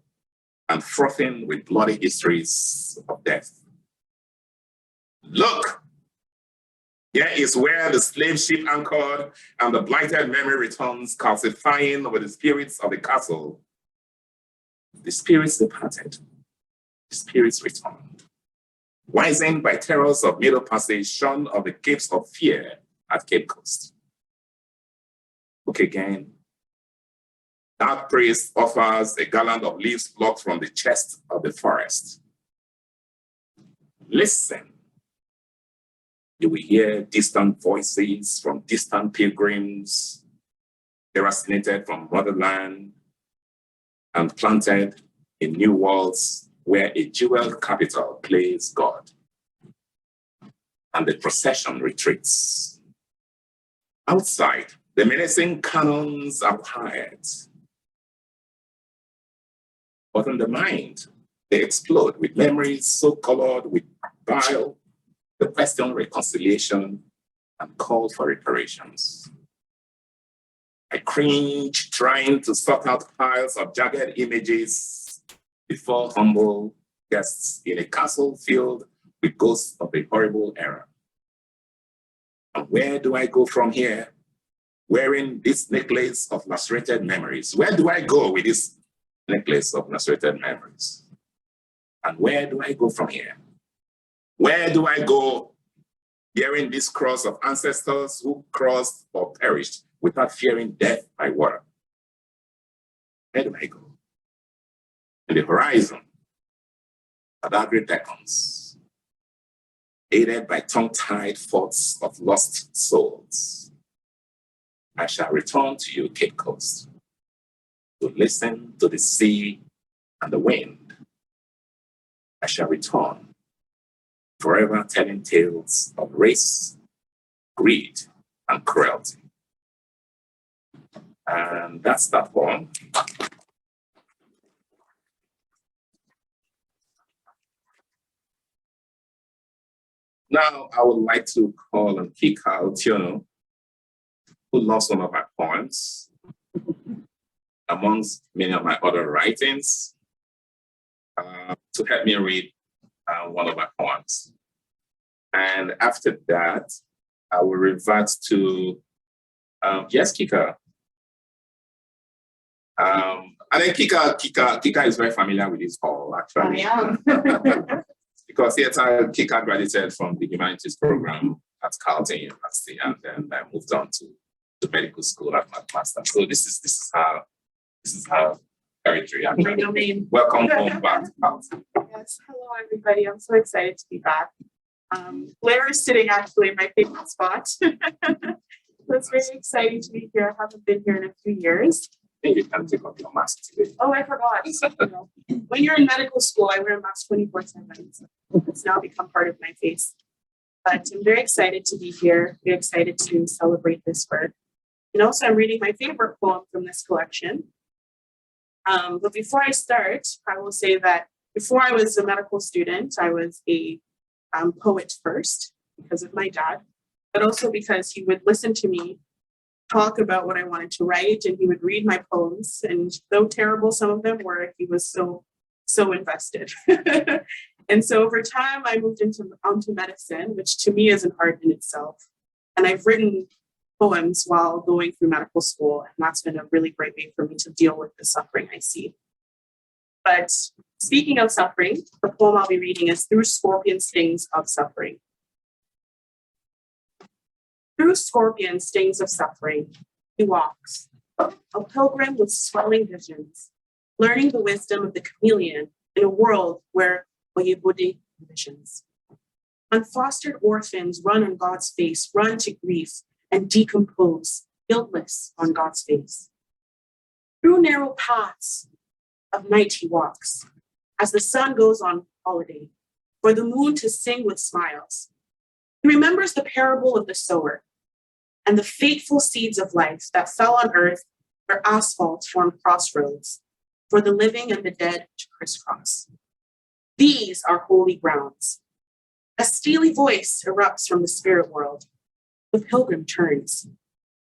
and frothing with bloody histories of death. Look, here is where the slave ship anchored and the blighted memory returns, calcifying with the spirits of the castle. The spirits departed, the spirits returned, rising by terrors of middle passage, shorn of the capes of fear at Cape Coast. Look again. That priest offers a garland of leaves plucked from the chest of the forest. Listen. You will hear distant voices from distant pilgrims, deracinated from motherland and planted in new worlds where a jeweled capital plays God. And the procession retreats. Outside, the menacing cannons are quiet. But in the mind, they explode with memories so colored with bile, the question reconciliation and call for reparations. I cringe trying to sort out piles of jagged images before humble guests in a castle filled with ghosts of a horrible era. And where do I go from here? Wearing this necklace of lacerated memories. Where do I go with this necklace of lacerated memories? And where do I go from here? Where do I go bearing this cross of ancestors who crossed or perished without fearing death by water? Where do I go? In the horizon, Adagri beckons, aided by tongue-tied thoughts of lost souls. I shall return to you, Cape Coast, to listen to the sea and the wind. I shall return, forever telling tales of race, greed, and cruelty. And that's that poem. Now, I would like to call on Nduka Otiono, who loves one of my poems, amongst many of my other writings, to help me read one of my poems. And after that, I will revert to, yes, Kika. I think Kika is very familiar with this hall, actually. I am. Because Kika graduated from the humanities program at Carleton University, and then I moved on to medical school at my master. So this is her territory. My domain. Welcome home back to Carleton. Yes, hello everybody. I'm so excited to be back. Blair is sitting actually in my favorite spot. So it's very exciting to be here. I haven't been here in a few years. Maybe you can take off your mask today. Oh, I forgot. You know, when you're in medical school, I wear a mask 24/7. So it's now become part of my face. But I'm very excited to be here. Very excited to celebrate this work. And also I'm reading my favorite poem from this collection. But before I start, I will say that before I was a medical student, I was a poet first because of my dad, but also because he would listen to me talk about what I wanted to write, and he would read my poems, and though terrible some of them were, he was so invested. And so over time, I moved onto medicine, which to me is an art in itself. And I've written poems while going through medical school, and that's been a really great way for me to deal with the suffering I see. But speaking of suffering, the poem I'll be reading is Through Scorpion Stings of Suffering. Through scorpion stings of suffering, he walks, a pilgrim with swelling visions, learning the wisdom of the chameleon in a world where Oyebode visions. Unfostered orphans run on God's face, run to grief and decompose, guiltless on God's face. Through narrow paths of night he walks, as the sun goes on holiday, for the moon to sing with smiles. He remembers the parable of the sower and the fateful seeds of life that fell on earth where asphalt formed crossroads for the living and the dead to crisscross. These are holy grounds. A steely voice erupts from the spirit world. The pilgrim turns,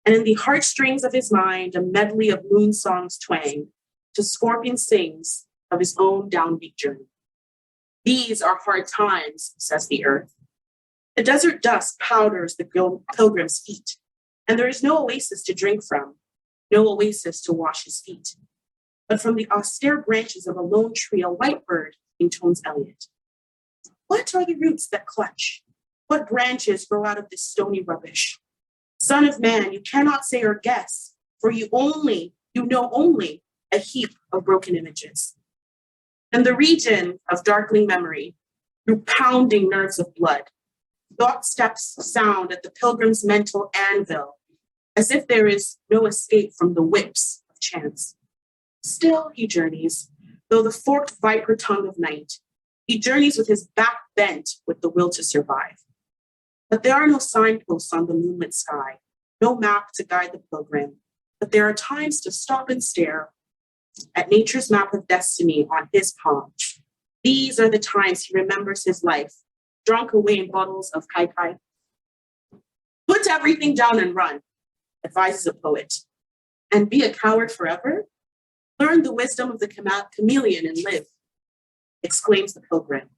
and in the heartstrings of his mind, a medley of moon songs twang to scorpion sings of his own downbeat journey. These are hard times, says the earth. The desert dust powders the pilgrim's feet, and there is no oasis to drink from, no oasis to wash his feet. But from the austere branches of a lone tree, a white bird intones Eliot. What are the roots that clutch? What branches grow out of this stony rubbish? Son of man, you cannot say or guess, for you know only a heap of broken images. In the region of darkling memory, through pounding nerves of blood, thought steps sound at the pilgrim's mental anvil, as if there is no escape from the whips of chance. Still he journeys, though the forked viper tongue of night. He journeys with his back bent with the will to survive. But there are no signposts on the moonlit sky, no map to guide the pilgrim, but there are times to stop and stare at nature's map of destiny on his palm. These are the times he remembers his life, drunk away in bottles of kai kai. Put everything down and run, advises a poet. and be a coward forever? Learn the wisdom of the chameleon and live, exclaims the pilgrim.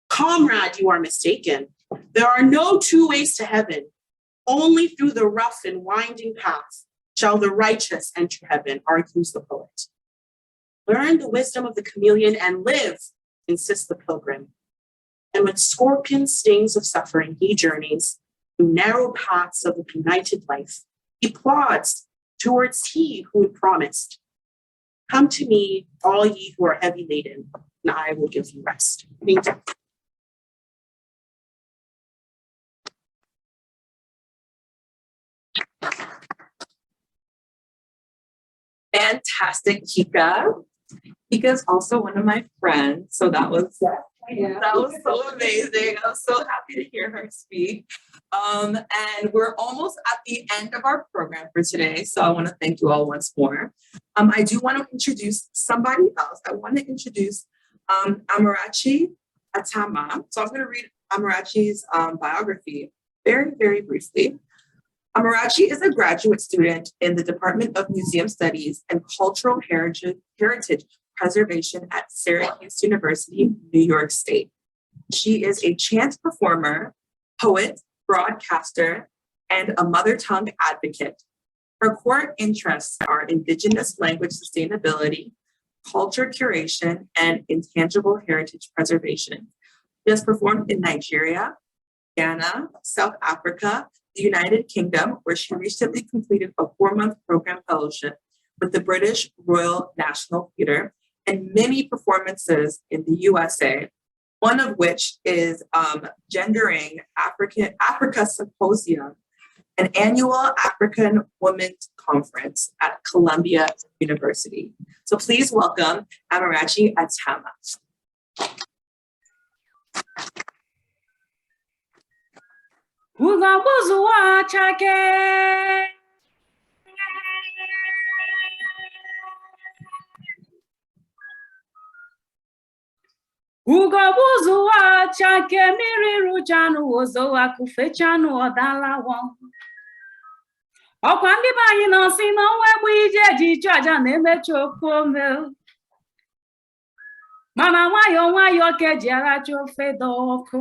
Comrade, you are mistaken. There are no two ways to heaven. Only through the rough and winding path shall the righteous enter heaven, argues the poet. Learn the wisdom of the chameleon and live, insists the pilgrim. And with scorpion stings of suffering, he journeys through narrow paths of a benighted life. He plods towards he who had promised, come to me, all ye who are heavy laden, and I will give you rest. Thank you. Fantastic, Kika. Kika is also one of my friends, so that was so amazing. I was so happy to hear her speak. And we're almost at the end of our program for today, so I want to thank you all once more. I do want to introduce somebody else. I want to introduce Amarachi Atama. So I'm going to read Amarachi's biography very, very briefly. Amarachi is a graduate student in the Department of Museum Studies and Cultural Heritage Preservation at Syracuse University, New York State. She is a chant performer, poet, broadcaster, and a mother tongue advocate. Her core interests are Indigenous language sustainability, culture curation, and intangible heritage preservation. She has performed in Nigeria, Ghana, South Africa, the United Kingdom, where she recently completed a 4-month program fellowship with the British Royal National Theatre, and many performances in the USA, one of which is Gendering Africa Symposium, an annual African Women's Conference at Columbia University. So please welcome Amarachi Atama. Ugobuzu chake miri rujanu ozo akufechanu odalawo. Ọkwa ndị be anyị nọ si n'ọnwa egbu ije ji ịchụ aja na-emechi ofu ome. Mana nwayọọ nwayọọ ka eji aracha ofe dị ọkụ.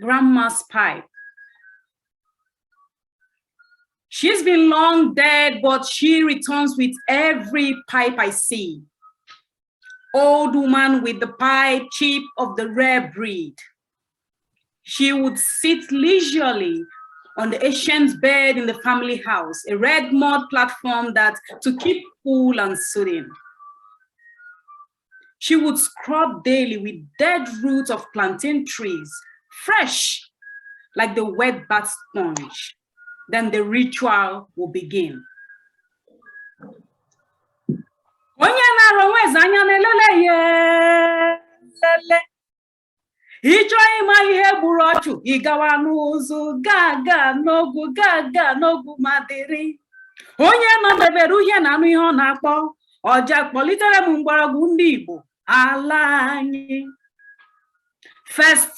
Grandma's pipe. She's been long dead, but she returns with every pipe I see. Old woman with the pipe, cheap of the rare breed. She would sit leisurely on the ancient bed in the family house, a red mud platform that to keep cool and soothing. She would scrub daily with dead roots of plantain trees, fresh like the wet bath sponge. Then the ritual will begin. Onye na-arụ eze anya na-elele ya lele. Ịchọ ịma ihe gburu ọchụ, ịgawa n'ụzụ gaga n'ogwu madịrị. Onye nọdebere uhie na anụ ihe ọ na-akpọ ọja kpọlitere m mgbọrọgwụ ndị Igbo ala anyị. First,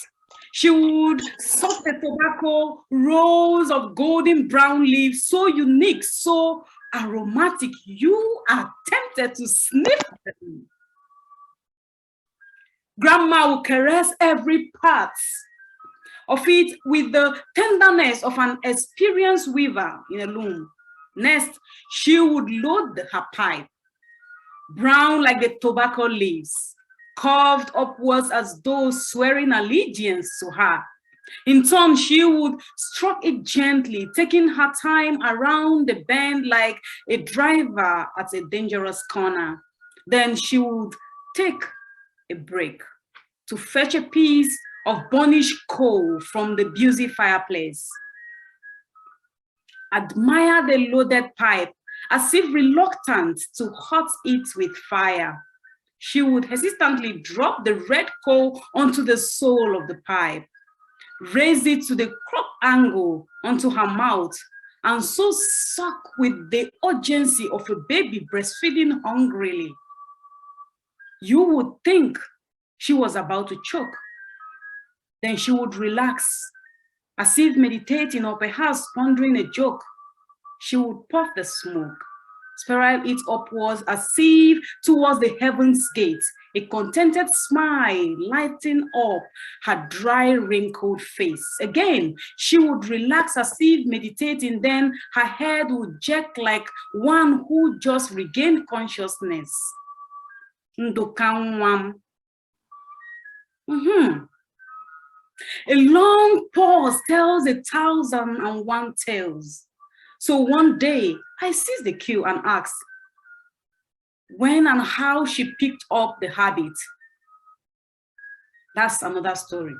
she would suck the tobacco rolls of golden brown leaves, so unique, so aromatic, you are tempted to sniff them. Grandma will caress every part of it with the tenderness of an experienced weaver in a loom. Next, she would load her pipe, brown like the tobacco leaves, curved upwards as though swearing allegiance to her. In turn, she would stroke it gently, taking her time around the bend like a driver at a dangerous corner. Then she would take a break to fetch a piece of burnished coal from the busy fireplace. Admire the loaded pipe, as if reluctant to hot it with fire. She would hesitantly drop the red coal onto the sole of the pipe, raise it to the crop angle onto her mouth, and so suck with the urgency of a baby breastfeeding hungrily. You would think she was about to choke. Then she would relax, as if meditating or perhaps pondering a joke. she would puff the smoke, spiral it upwards as if towards the heaven's gate, a contented smile lighting up her dry, wrinkled face. Again, she would relax as if meditating, then her head would jerk like one who just regained consciousness. Nduka Otiono. A long pause tells 1,001 tales. So one day, I seized the cue and asked when and how she picked up the habit. That's another story.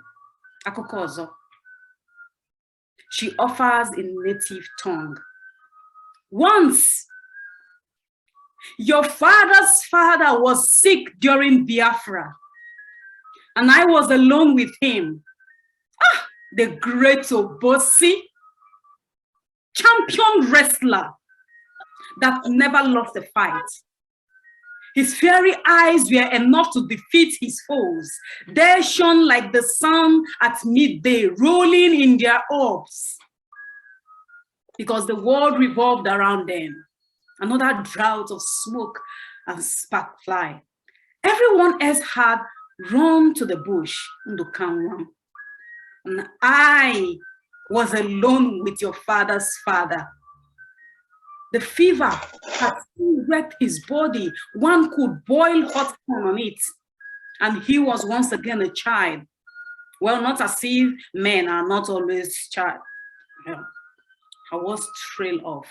Akụkọ ọzọ. She offers in native tongue. Once, your father's father was sick during Biafra, and I was alone with him. The great Obosi, champion wrestler that never lost a fight. His fiery eyes were enough to defeat his foes. They shone like the sun at midday, rolling in their orbs, because the world revolved around them. Another drought of smoke and spark fly. Everyone else had run to the bush, Nduka Otiono. And I was alone with your father's father. The fever had still wrecked his body. One could boil hot corn on it. And he was once again a child. Well, not as if men are not always child. I was trailed off.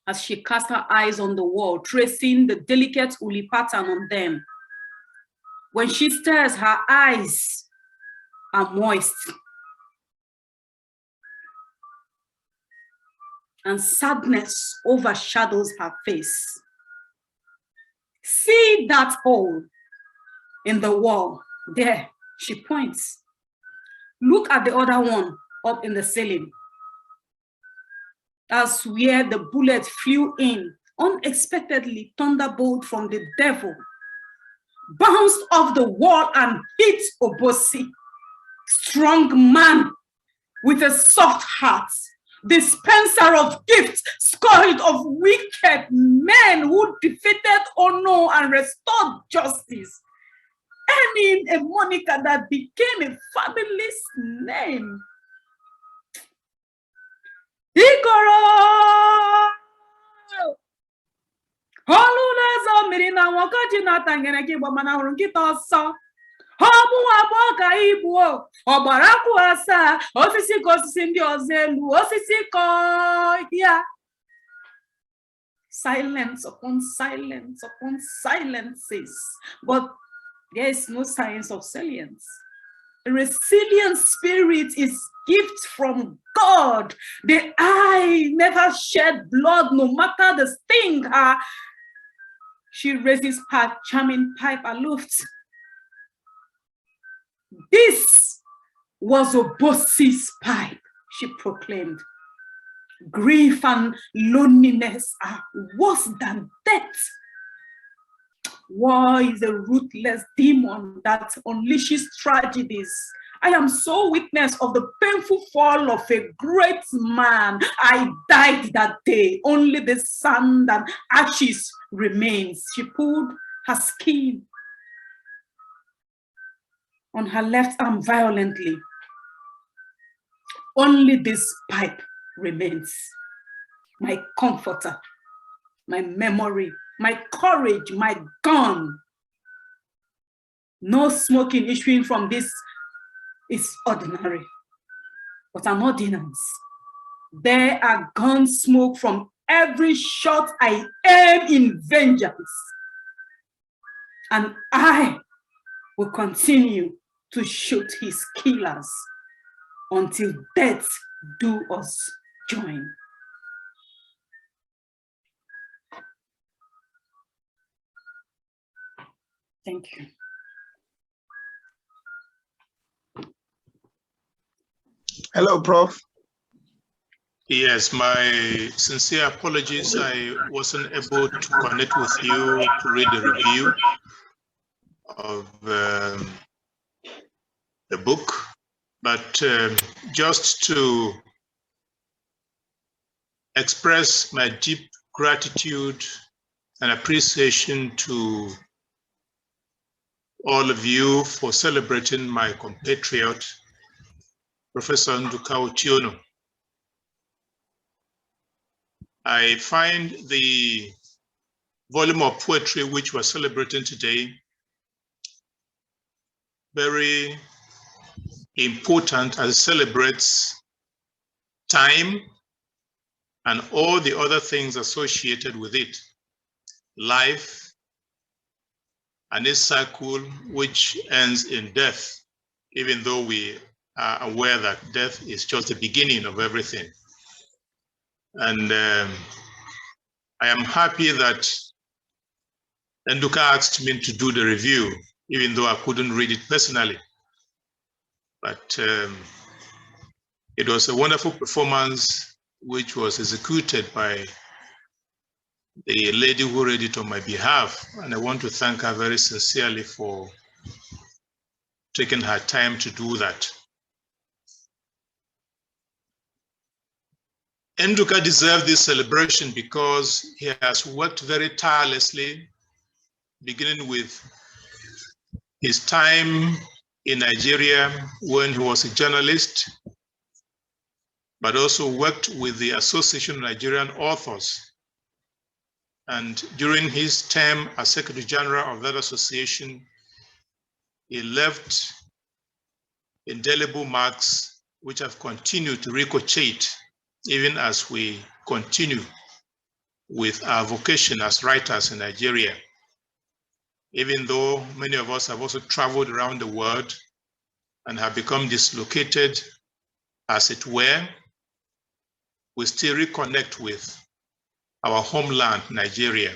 As she cast her eyes on the wall, tracing the delicate uli pattern on them. When she stares, her eyes are moist. And sadness overshadows her face. See that hole in the wall? There, she points. Look at the other one up in the ceiling. That's where the bullet flew in, unexpectedly, thunderbolt from the devil. Bounced off the wall and hit Obosi. Strong man with a soft heart. Dispenser of gifts, scourge of wicked men who defeated Ono and restored justice, earning a moniker that became a fabulous name. Ikoro! Holulezo mirina wakaji na tangene kibo mana hurungita oso. Homu aboga ibu obaraku asa osisi ko osisi ndi ozelu osisi ko here. Silence upon silence upon silences, but there is no signs of salience. A resilient spirit is gift from God. The eye never shed blood, no matter the sting. She raises her charming pipe aloft. This was Obosi's pipe, she proclaimed. Grief and loneliness are worse than death. War is a ruthless demon that unleashes tragedies. I am so witness of the painful fall of a great man. I died that day. Only the sand and ashes remains. She pulled her skin on her left arm violently. Only this pipe remains. My comforter, my memory, my courage, my gun. No smoking issuing from this is ordinary, but an ordinance. There are gun smoke from every shot I aim in vengeance. And I will continue to shoot his killers until death do us join. Thank you. Hello, Prof. Yes, my sincere apologies. I wasn't able to connect with you to read the review of the book, but just to express my deep gratitude and appreciation to all of you for celebrating my compatriot, Professor Nduka Otiono. I find the volume of poetry which we're celebrating today very important as it celebrates time and all the other things associated with it. Life and its cycle which ends in death, even though we are aware that death is just the beginning of everything. And I am happy that Nduka asked me to do the review, even though I couldn't read it personally. But it was a wonderful performance which was executed by the lady who read it on my behalf. And I want to thank her very sincerely for taking her time to do that. Nduka deserves this celebration because he has worked very tirelessly, beginning with his time in Nigeria when he was a journalist, but also worked with the Association of Nigerian Authors. And during his term as Secretary General of that association, he left indelible marks which have continued to ricochet even as we continue with our vocation as writers in Nigeria. Even though many of us have also traveled around the world and have become dislocated, as it were, we still reconnect with our homeland, Nigeria.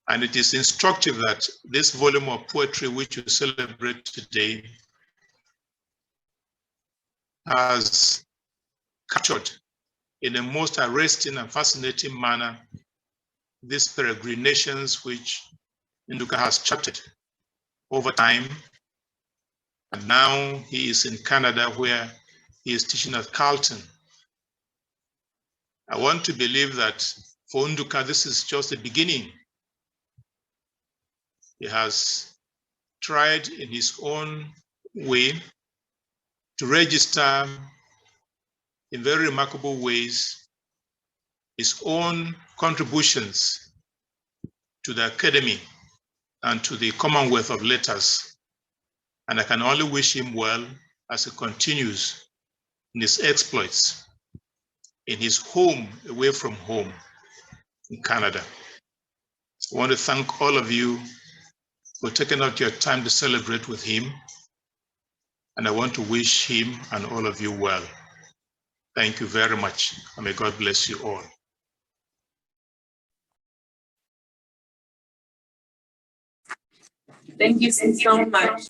And it is instructive that this volume of poetry which we celebrate today has captured in a most arresting and fascinating manner these peregrinations which Nduka has charted over time. And now he is in Canada where he is teaching at Carleton. I want to believe that for Nduka, this is just the beginning. He has tried in his own way to register in very remarkable ways his own contributions to the academy and to the Commonwealth of Letters. And I can only wish him well as he continues in his exploits in his home, away from home in Canada. I want to thank all of you for taking out your time to celebrate with him. And I want to wish him and all of you well. Thank you very much, and may God bless you all. Thank you so much.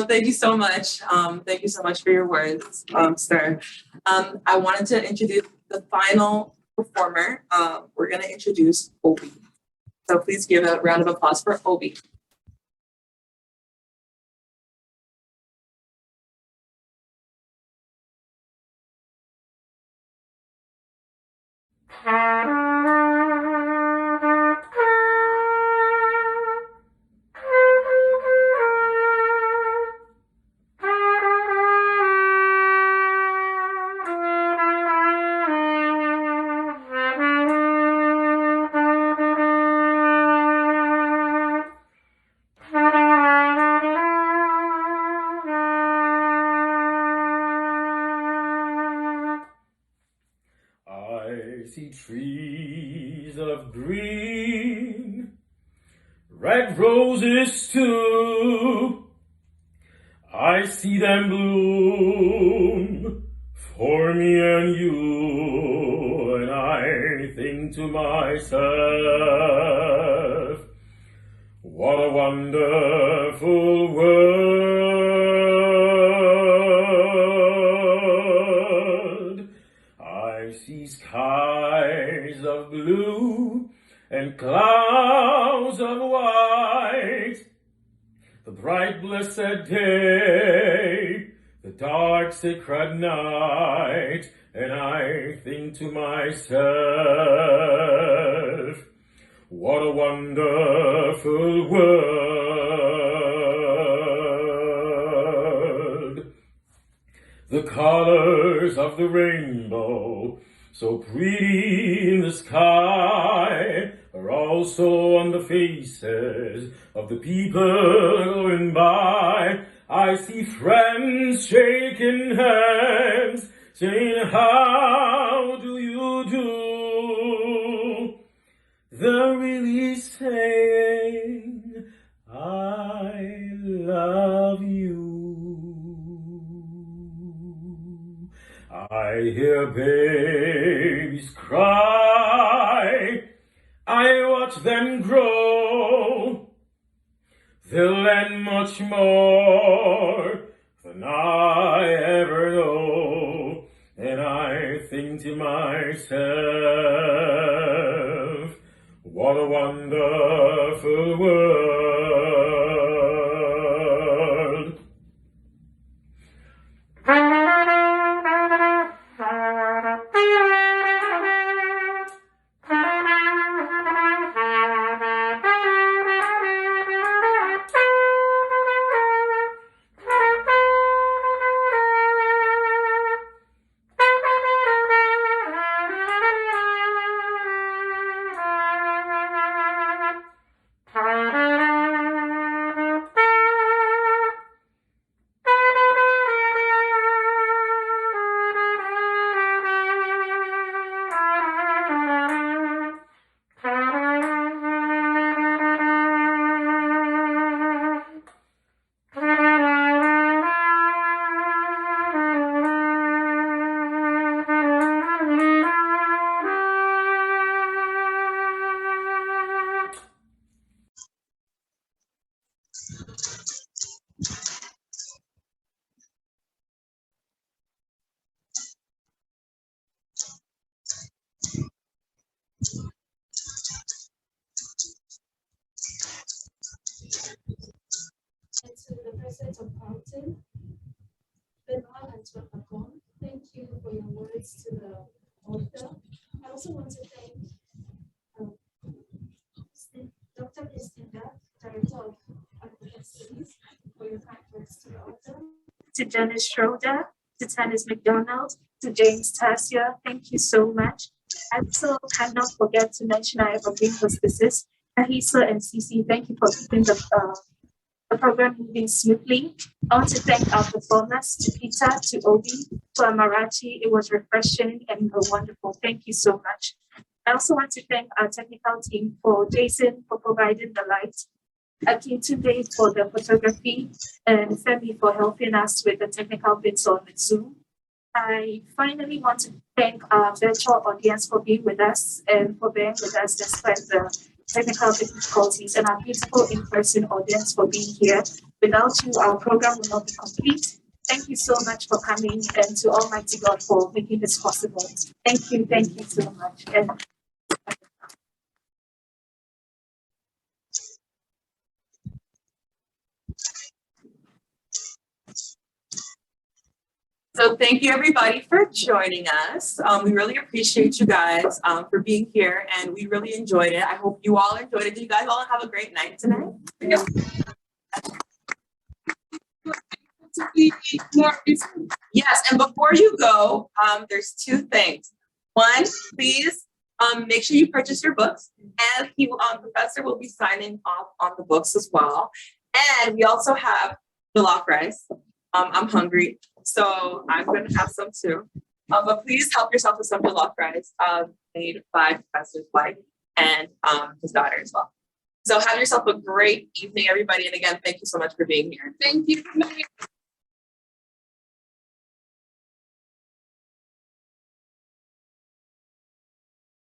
Thank you so much. Thank you so much for your words, sir. I wanted to introduce the final performer. We're going to introduce Obi. So please give a round of applause for Obi. I see trees of green, red roses too. I see them bloom for me and you, and I think to myself, what a wonderful world. I see skies of blue and clouds of white, the bright blessed day, the dark sacred night, and I think to myself, what a wonderful world. The colors of the rainbow, so pretty in the sky, are also on the faces of the people going by. I see friends shaking hands, saying, how do you do? They're really saying, I love you. I hear babies cry, I watch them grow. They'll learn much more than I ever know. And I think to myself, what a wonderful world. And to the president of Carleton, Benoit and Twapakon, thank you for your words to the author. I also want to thank Dr. Christina, Director of African Studies, for your kind words to the author. To Janice Schroeder, to Tannis McDonald, to James Tasia, thank you so much. I also cannot forget to mention our evergreen hostesses, Ahisa and Cece, thank you for keeping the program moving smoothly. I want to thank our performers, to Peter, to Obi, to Amarachi. It was refreshing and wonderful. Thank you so much. I also want to thank our technical team, for Jason for providing the light, Akintunde for the photography, and Femi for helping us with the technical bits on the Zoom. I finally want to thank our virtual audience for being with us and for being with us despite the technical difficulties, and our beautiful in-person audience for being here. Without you, our program will not be complete. Thank you so much for coming, and to Almighty God for making this possible. Thank you so much. And so thank you everybody for joining us. We really appreciate you guys for being here, and we really enjoyed it. I hope you all enjoyed it. Did you guys all have a great night tonight? Yes. Yes, and before you go, there's two things. One, please make sure you purchase your books, and Professor will be signing off on the books as well. And we also have jollof rice. I'm hungry, so I'm going to have some too. But please help yourself with some jollof rice made by Professor's wife and his daughter as well. So have yourself a great evening, everybody. And again, thank you so much for being here. Thank you.